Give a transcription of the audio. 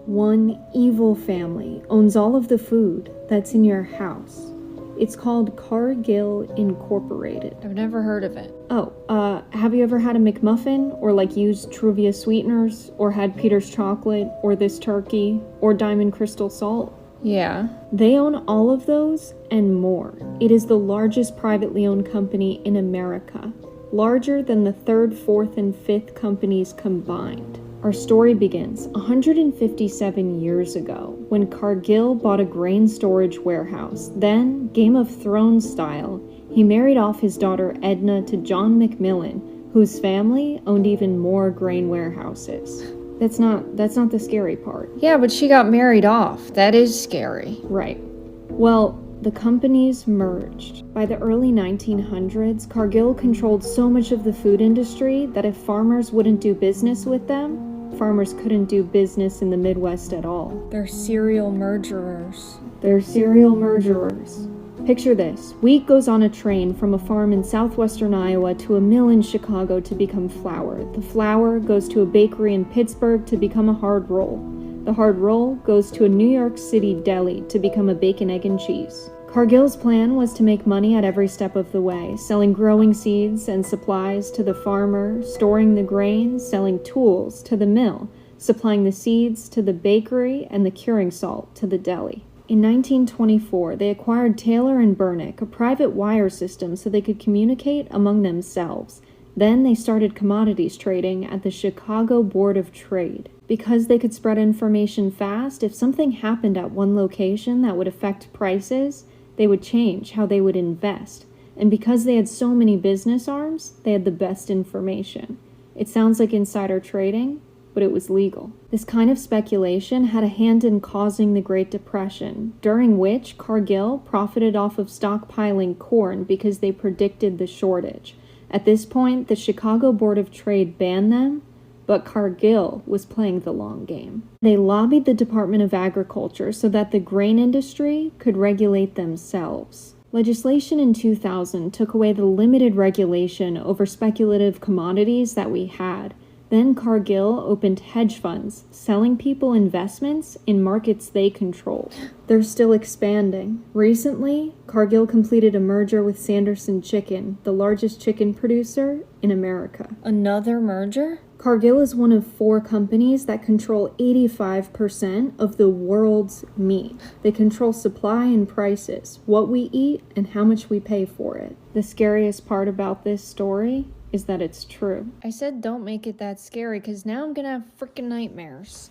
One evil family owns all of the food that's in your house. It's called Cargill Incorporated. I've never heard of it. Have you ever had a McMuffin, or used Truvia sweeteners, or had Peter's chocolate, or this turkey, or Diamond Crystal salt? Yeah. They own all of those and more. It is the largest privately owned company in America, larger than the third, fourth, and fifth companies combined. Our story begins 157 years ago when Cargill bought a grain storage warehouse. Then, Game of Thrones style, he married off his daughter Edna to John McMillan, whose family owned even more grain warehouses. That's not the scary part. Yeah, but she got married off. That is scary. Right. Well, the companies merged. By the early 1900s, Cargill controlled so much of the food industry that if farmers wouldn't do business with them, farmers couldn't do business in the Midwest at all. They're serial murderers. Picture this. Wheat goes on a train from a farm in southwestern Iowa to a mill in Chicago to become flour. The flour goes to a bakery in Pittsburgh to become a hard roll. The hard roll goes to a New York City deli to become a bacon, egg, and cheese. Cargill's plan was to make money at every step of the way, selling growing seeds and supplies to the farmer, storing the grain, selling tools to the mill, supplying the seeds to the bakery, and the curing salt to the deli. In 1924, they acquired Taylor and Burnick, a private wire system so they could communicate among themselves. Then they started commodities trading at the Chicago Board of Trade. Because they could spread information fast, if something happened at one location that would affect prices, they would change how they would invest. And because they had so many business arms, they had the best information. It sounds like insider trading, but it was legal. This kind of speculation had a hand in causing the Great Depression, during which Cargill profited off of stockpiling corn because they predicted the shortage. At this point, the Chicago Board of Trade banned them, but Cargill was playing the long game. They lobbied the Department of Agriculture so that the grain industry could regulate themselves. Legislation in 2000 took away the limited regulation over speculative commodities that we had. Then Cargill opened hedge funds, selling people investments in markets they controlled. They're still expanding. Recently, Cargill completed a merger with Sanderson Chicken, the largest chicken producer in America. Another merger? Cargill is one of 4 companies that control 85% of the world's meat. They control supply and prices, what we eat, and how much we pay for it. The scariest part about this story is that it's true. I said don't make it that scary, because now I'm gonna have freaking nightmares.